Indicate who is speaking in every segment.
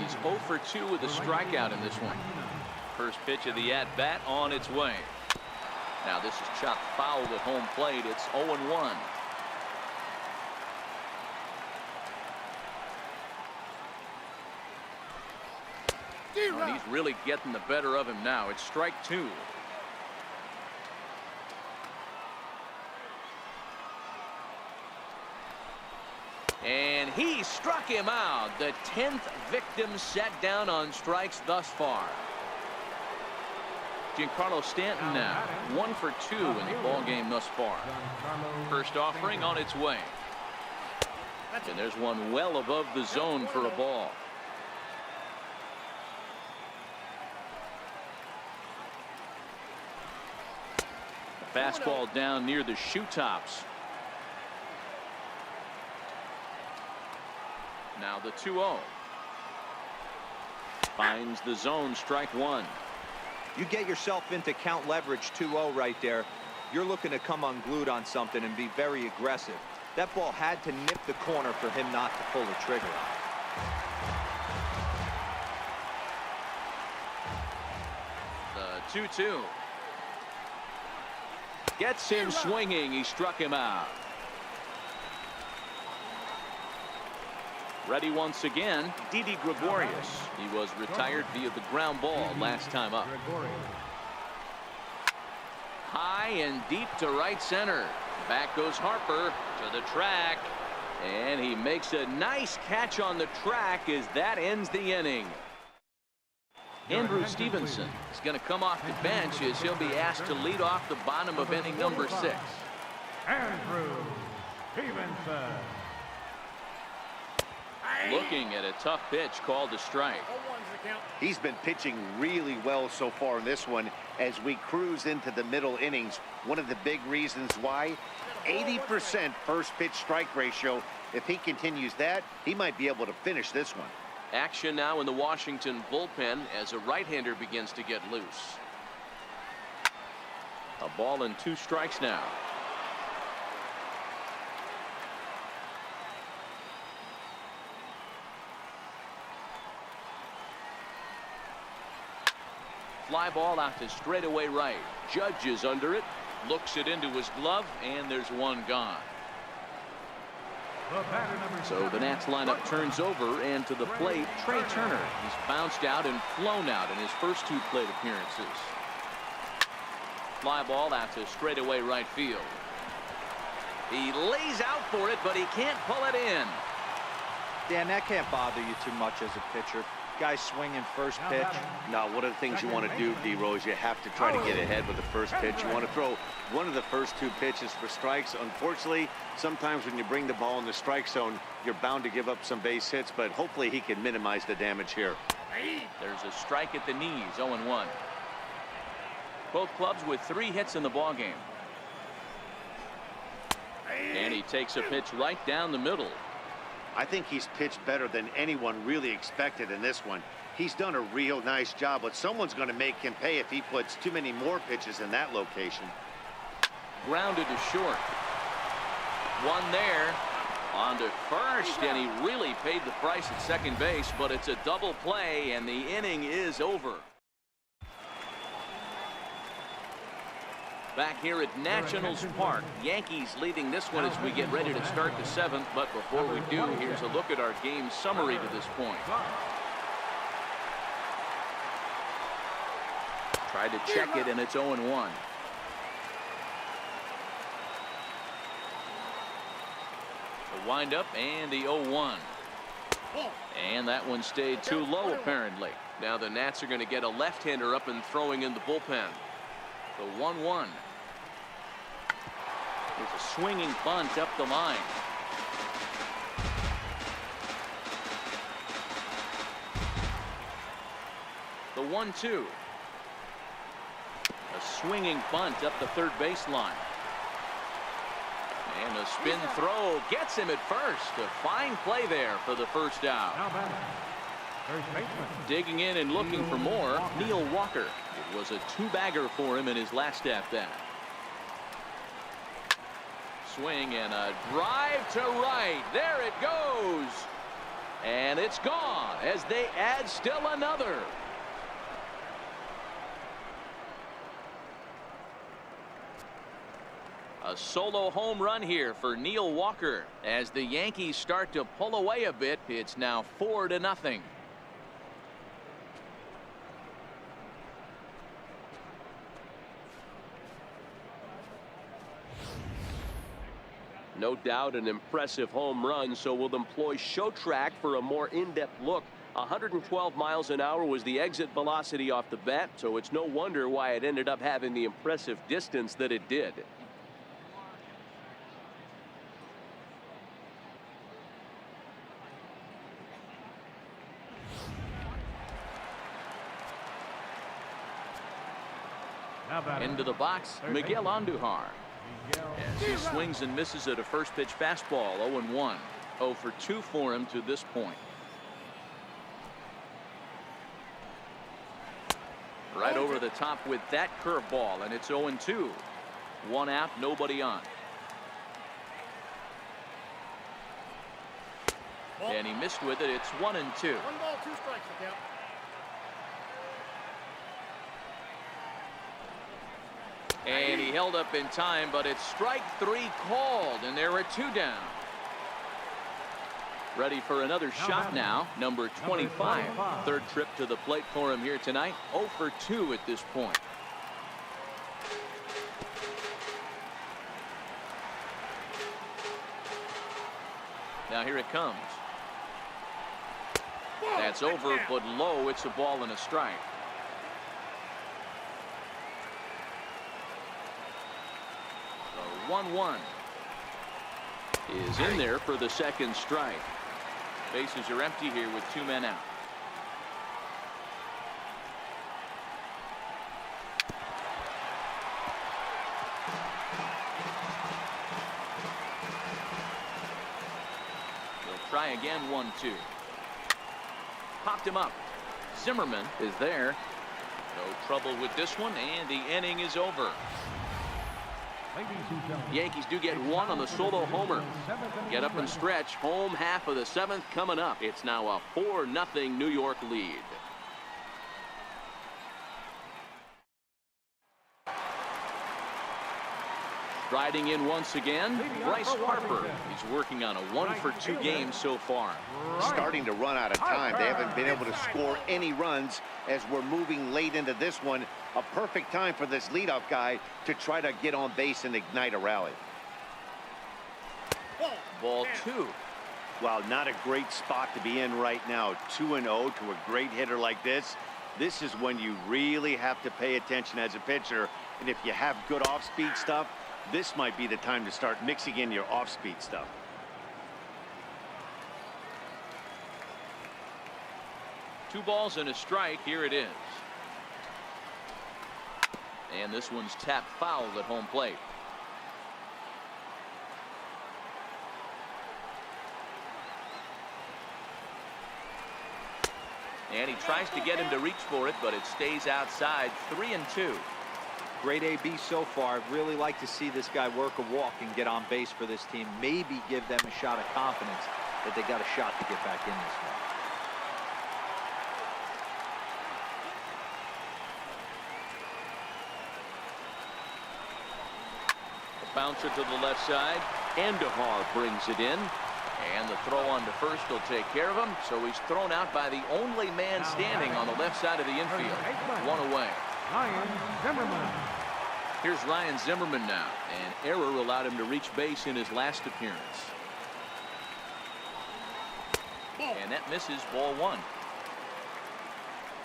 Speaker 1: He's 0 for 2 with a strikeout in this one. First pitch of the at-bat on its way. Now this is chopped foul at home plate. It's 0-1. And he's really getting the better of him now. It's strike 2. And he struck him out. The 10th victim set down on strikes thus far. Giancarlo Stanton now 1 for 2 in the ball game thus far. First offering on its way. And there's one well above the zone for a ball. Fastball down near the shoe tops. Now the 2-0. Finds the zone, strike 1.
Speaker 2: You get yourself into count leverage 2-0 right there. You're looking to come unglued on something and be very aggressive. That ball had to nip the corner for him not to pull the trigger.
Speaker 1: The 2-2. Gets him swinging. He struck him out. Ready once again, Didi Gregorius. He was retired via the ground ball last time up. High and deep to right center. Back goes Harper to the track. And he makes a nice catch on the track as that ends the inning. Andrew Stevenson is going to come off the bench as he'll be asked to lead off the bottom of inning number 6.
Speaker 3: Andrew Stevenson.
Speaker 1: Looking at a tough pitch called a strike.
Speaker 4: He's been pitching really well so far in this one as we cruise into the middle innings. One of the big reasons why, 80% first pitch strike ratio. If he continues that, he might be able to finish this one.
Speaker 1: Action now in the Washington bullpen as a right-hander begins to get loose. A ball and 2 strikes now. Fly ball out to straightaway right. Judge is under it, looks it into his glove, and there's one gone. So the Nats lineup turns over, and to the plate, Trey Turner. He's bounced out and flown out in his first 2 plate appearances. Fly ball out to straightaway right field. He lays out for it, but he can't pull it in.
Speaker 2: Dan, that can't bother you too much as a pitcher. Guy swinging first pitch.
Speaker 4: Now, one of the things you want to do, D-Rose, you have to try to get ahead with the first pitch. You want to throw one of the first 2 pitches for strikes. Unfortunately, sometimes when you bring the ball in the strike zone, you're bound to give up some base hits, but hopefully he can minimize the damage here.
Speaker 1: There's a strike at the knees, 0-1. Both clubs with 3 hits in the ballgame. And he takes a pitch right down the middle.
Speaker 4: I think he's pitched better than anyone really expected in this one. He's done a real nice job, but someone's going to make him pay if he puts too many more pitches in that location.
Speaker 1: Grounded to short. One there. On to first, and he really paid the price at second base, but it's a double play, and the inning is over. Back here at Nationals Park, Yankees leading this one as we get ready to start the 7th. But before we do, here's a look at our game summary to this point. Tried to check it, and it's 0-1. The windup and the 0-1. And that one stayed too low, apparently. Now the Nats are going to get a left-hander up and throwing in the bullpen. The 1-1. There's a swinging bunt up the line. The 1-2. A swinging bunt up the third baseline. And a spin throw gets him at first. A fine play there for the first out. Digging in and looking for more, Neil Walker. It was a 2-bagger for him in his last at-bat. Swing and a drive to right. There it goes. And it's gone as they add still another. A solo home run here for Neil Walker. As the Yankees start to pull away a bit, it's now 4-0.
Speaker 5: No doubt an impressive home run, so we'll employ show track for a more in-depth look. 112 miles an hour was the exit velocity off the bat, so it's no wonder why it ended up having the impressive distance that it did.
Speaker 1: Into the box, Miguel Andujar. As he swings and misses at a first pitch fastball. 0-1. 0 for 2 for him to this point. Right over the top with that curveball, and it's 0-2. 1 out, nobody on. And he missed with it. It's 1-2.
Speaker 6: 1 ball, 2 strikes. The count.
Speaker 1: And he held up in time, but it's strike 3 called, and there are 2 down. Ready for another shot now, number 25. Third trip to the plate for him here tonight. 0 for 2 at this point. Now here it comes. That's over, but low. It's a ball and a strike. The 1-1 is in there for the second strike. Bases are empty here with 2 men out. They'll try again. 1-2. Popped him up. Zimmerman is there. No trouble with this one, and the inning is over. Yankees do get 1 on the solo homer. Get up and stretch. Home half of the 7th coming up. It's now a 4-0 New York lead. Riding in once again, Bryce Harper. He's working on a 1 for 2 game so far.
Speaker 4: Starting to run out of time. They haven't been able to score any runs as we're moving late into this one. A perfect time for this leadoff guy to try to get on base and ignite a rally.
Speaker 1: Ball 2.
Speaker 4: Wow, not a great spot to be in right now. 2-0 to a great hitter like this. This is when you really have to pay attention as a pitcher. And if you have good off-speed stuff, this might be the time to start mixing in your off-speed stuff.
Speaker 1: Two balls and a strike. Here it is. And this one's tapped foul at home plate. And he tries to get him to reach for it, but it stays outside. 3-2.
Speaker 2: Great AB so far. I'd really like to see this guy work a walk and get on base for this team. Maybe give them a shot of confidence that they got a shot to get back in this one.
Speaker 1: A bouncer to the left side. Andujar brings it in. And the throw on to first will take care of him. So he's thrown out by the only man standing on the left side of the infield. One away.
Speaker 3: Ryan Zimmerman.
Speaker 1: Here's Ryan Zimmerman now. An error allowed him to reach base in his last appearance. And that misses. Ball 1.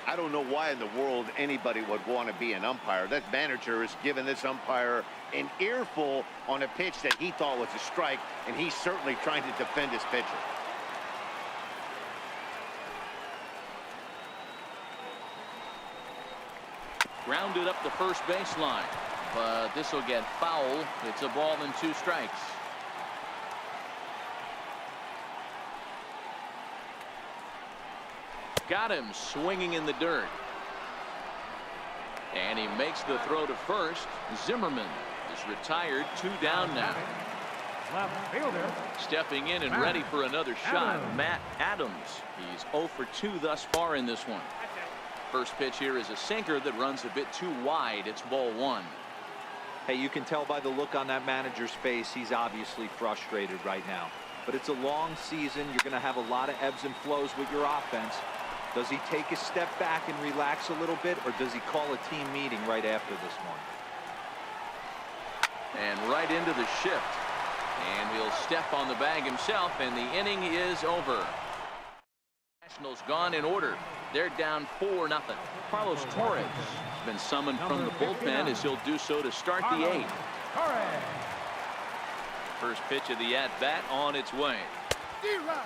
Speaker 4: I don't know why in the world anybody would want to be an umpire. That manager has given this umpire an earful on a pitch that he thought was a strike, and he's certainly trying to defend his pitcher.
Speaker 1: Grounded up the first baseline, but this will get foul. It's a ball and 2 strikes. Got him swinging in the dirt. And he makes the throw to first. Zimmerman is retired. 2 down now.
Speaker 3: Left fielder.
Speaker 1: Stepping in and ready for another shot, Matt Adams. He's 0 for 2 thus far in this one. First pitch here is a sinker that runs a bit too wide. It's ball 1.
Speaker 2: Hey, you can tell by the look on that manager's face, he's obviously frustrated right now. But it's a long season. You're going to have a lot of ebbs and flows with your offense. Does he take a step back and relax a little bit, or does he call a team meeting right after this one?
Speaker 1: And right into the shift. And he'll step on the bag himself, and the inning is over. Nationals gone in order. They're down 4-0. Carlos Torres has been summoned from the bullpen as he'll do so to start the 8th. First pitch of the at-bat on its way.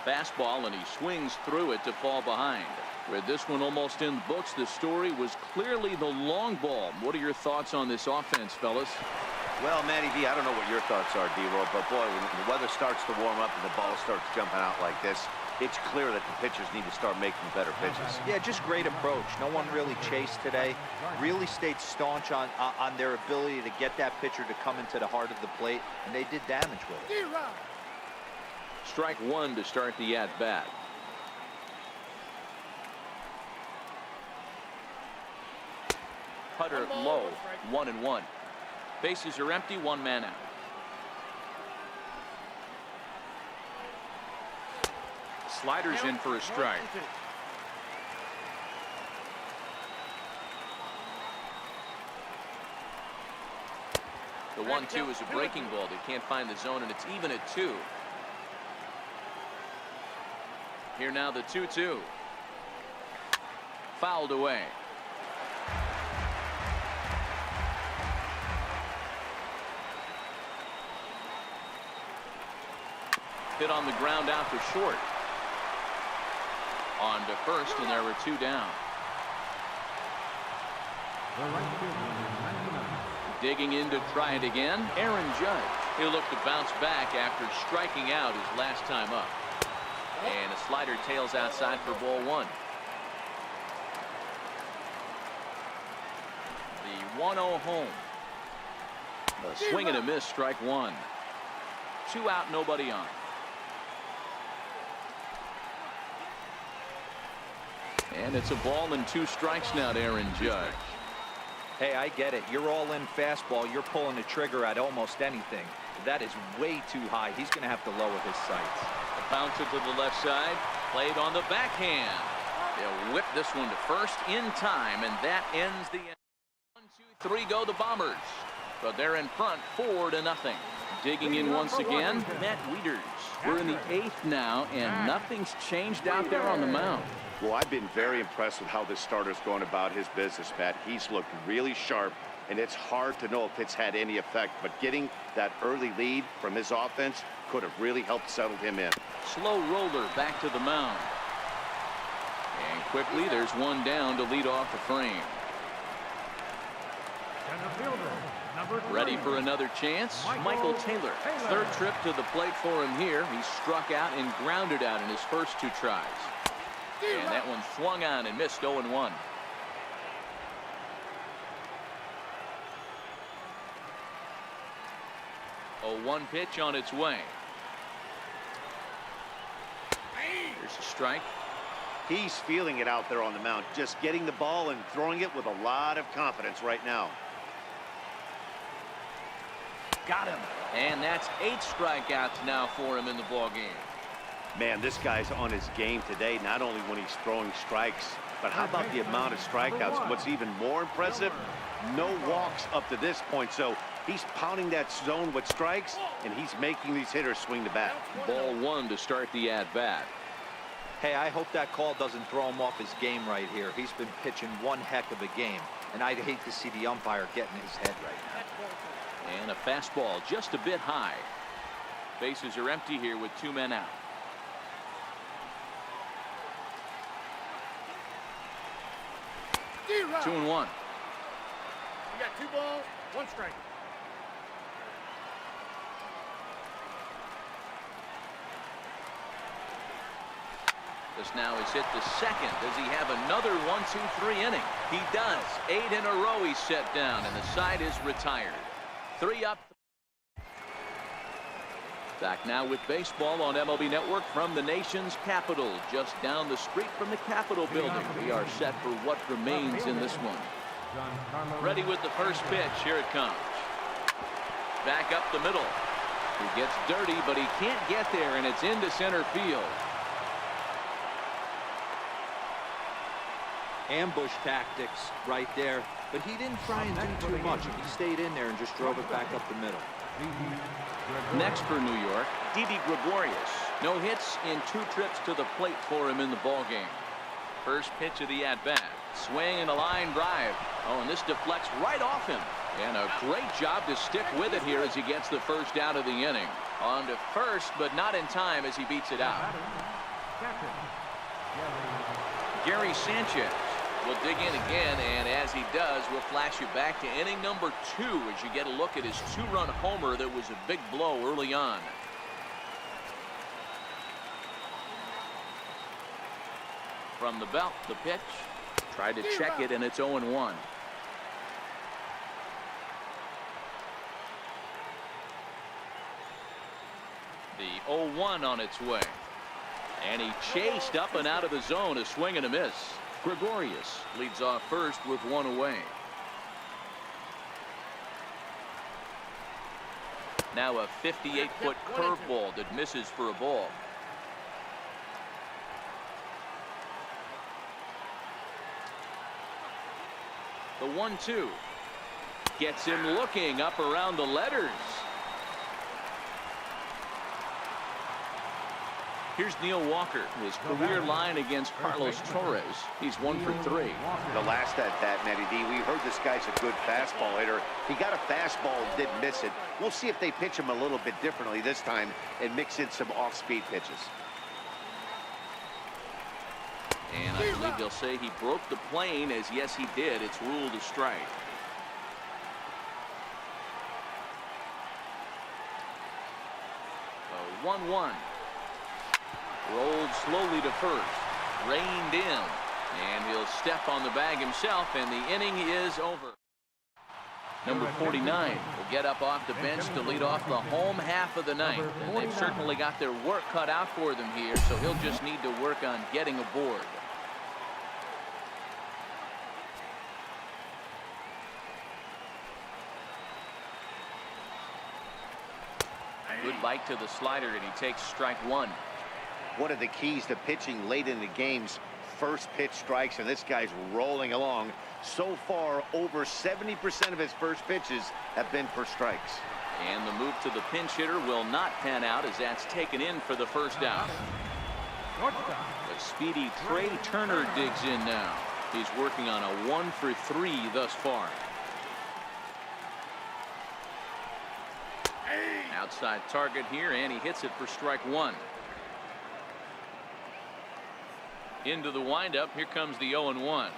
Speaker 1: Fastball, and he swings through it to fall behind. With this one almost in the books, the story was clearly the long ball. What are your thoughts on this offense, fellas?
Speaker 4: Well, Matty V, I don't know what your thoughts are, D-Roll, but boy, when the weather starts to warm up and the ball starts jumping out like this, it's clear that the pitchers need to start making better pitches.
Speaker 2: Yeah, just great approach. No one really chased today. Really stayed staunch on their ability to get that pitcher to come into the heart of the plate, and they did damage with it.
Speaker 1: Strike 1 to start the at-bat. Cutter low, 1-1. Bases are empty, 1 man out. Sliders in for a strike. The 1-2 is a breaking ball. They can't find the zone, and it's even at 2. Here now the 2-2. Fouled away. Hit on the ground out to short. On to first, and there were 2 down. Digging in to try it again, Aaron Judge. He'll look to bounce back after striking out his last time up. And a slider tails outside for ball 1. The 1-0 home. A swing and a miss, strike 1. 2 out, nobody on. And it's a ball and 2 strikes now to Aaron Judge.
Speaker 2: Hey, I get it. You're all in fastball. You're pulling the trigger at almost anything. That is way too high. He's going to have to lower his sights.
Speaker 1: A bouncer to the left side. Played on the backhand. They'll whip this one to first in time, and that ends the end. 1, 2, 3 go the Bombers. But they're in front 4-0. Digging in once again, Matt Wieters. We're in the 8th now, and nothing's changed out there on the mound.
Speaker 4: Well, I've been very impressed with how this starter's going about his business, Matt. He's looked really sharp, and it's hard to know if it's had any effect, but getting that early lead from his offense could have really helped settle him in.
Speaker 1: Slow roller back to the mound. And quickly, there's 1 down to lead off the frame. Ready for another chance, Michael Taylor. 3rd trip to the plate for him here. He struck out and grounded out in his first 2 tries. And that one swung on and missed 0-1. A 1 pitch on its way. There's a strike.
Speaker 4: He's feeling it out there on the mound, just getting the ball and throwing it with a lot of confidence right now.
Speaker 1: Got him. And that's 8 strikeouts now for him in the ballgame.
Speaker 4: Man, this guy's on his game today, not only when he's throwing strikes, but how about the amount of strikeouts? What's even more impressive, no walks up to this point. So he's pounding that zone with strikes, and he's making these hitters swing the bat.
Speaker 1: Ball 1 to start the at-bat.
Speaker 2: Hey, I hope that call doesn't throw him off his game right here. He's been pitching one heck of a game, and I'd hate to see the umpire get in his head right now.
Speaker 1: And a fastball just a bit high. Bases are empty here with 2 men out.
Speaker 6: D-Rock.
Speaker 1: 2-1.
Speaker 6: You got 2 balls, 1 strike.
Speaker 1: This now is hit to second. Does he have another 1-2-3 inning? He does. 8 in a row he's set down, and the side is retired. 3 up. Back now with baseball on MLB Network from the nation's capital, just down the street from the Capitol building. We are set for what remains in this one. Ready with the first pitch. Here it comes. Back up the middle. He gets dirty, but he can't get there, and it's into center field.
Speaker 2: Ambush tactics right there, but he didn't try and do too much. He stayed in there and just drove it back up the middle.
Speaker 1: Next for New York, Didi Gregorius. No hits in 2 trips to the plate for him in the ballgame. First pitch of the at-bat. Swing and a line drive. Oh, and this deflects right off him. And a great job to stick with it here as he gets the first out of the inning. On to first, but not in time as he beats it out. Gary Sanchez will dig in again, and as he does, we'll flash you back to inning number 2 as you get a look at his 2-run homer that was a big blow early on. From the belt, the pitch. Tried to check it, and it's 0-1. The 0-1 on its way. And he chased up and out of the zone, a swing and a miss. Gregorius leads off first with 1 away. Now a 58-foot curveball that misses for a ball. The 1-2 gets him looking up around the letters. Here's Neil Walker, his career line against Carlos Torres. He's 1 for 3.
Speaker 4: The last at that, Matty D, we heard this guy's a good fastball hitter. He got a fastball and didn't miss it. We'll see if they pitch him a little bit differently this time and mix in some off-speed pitches.
Speaker 1: And I believe they'll say he broke the plane, as yes he did. It's ruled a strike. A 1-1. Rolled slowly to first. Reined in. And he'll step on the bag himself, and the inning is over. Number 49 will get up off the bench to lead off the home half of the ninth. And they've certainly got their work cut out for them here, so he'll just need to work on getting aboard. Good bite to the slider, and he takes strike 1.
Speaker 4: One of the keys to pitching late in the game's first pitch strikes, and this guy's rolling along. So far, over 70% of his first pitches have been for strikes.
Speaker 1: And the move to the pinch hitter will not pan out, as that's taken in for the first out. But speedy Trey Turner digs in now. He's working on a 1 for 3 thus far. Outside target here, and he hits it for strike 1. Into the windup. Here comes the 0-1.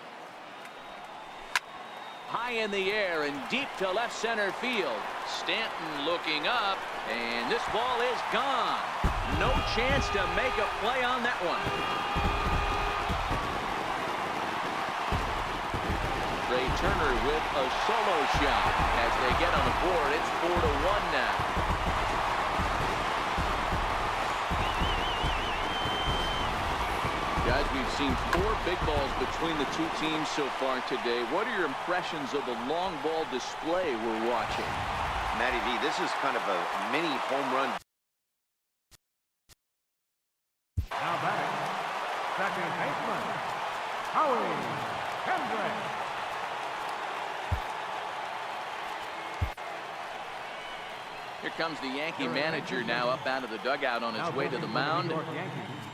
Speaker 1: High in the air and deep to left center field. Stanton looking up, and this ball is gone. No chance to make a play on that one. Trey Turner with a solo shot as they get on the board. It's 4-1 now. Guys, we've seen 4 big balls between the 2 teams so far today. What are your impressions of the long ball display we're watching?
Speaker 4: Matty D, this is kind of a mini home run.
Speaker 3: Now batting, second baseman, Howie Kendrick.
Speaker 1: Here comes the Yankee manager now up out of the dugout on his way to the mound.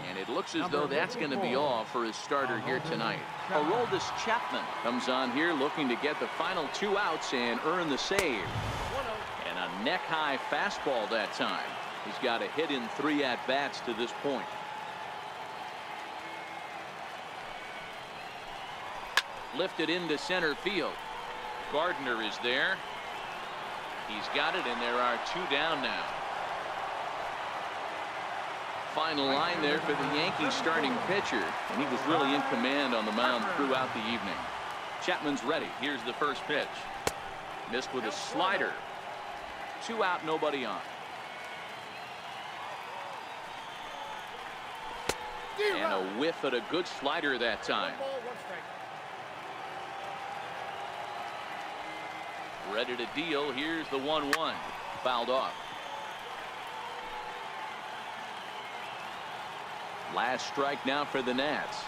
Speaker 1: And it looks as though that's going to be all for his starter here tonight. Aroldis Chapman comes on here looking to get the final 2 outs and earn the save. And a neck-high fastball that time. He's got a hit in 3 at-bats to this point. Lifted into center field. Gardner is there. He's got it, and there are 2 down now. Final line there for the Yankees starting pitcher, and he was really in command on the mound throughout the evening. Chapman's ready. Here's the first pitch. Missed with a slider. 2 out, nobody on. And a whiff at a good slider that time.
Speaker 6: 1 ball, 1 strike.
Speaker 1: Ready to deal. Here's the 1-1. Fouled off. Last strike now for the Nats.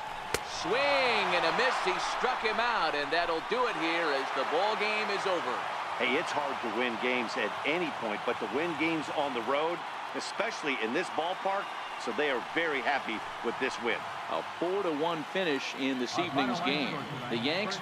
Speaker 1: Swing and a miss. He struck him out, and that'll do it here as the ball game is over.
Speaker 4: Hey, it's hard to win games at any point, but to win games on the road, especially in this ballpark, so they are very happy with this win.
Speaker 1: A 4-1 finish in this evening's game. The Yanks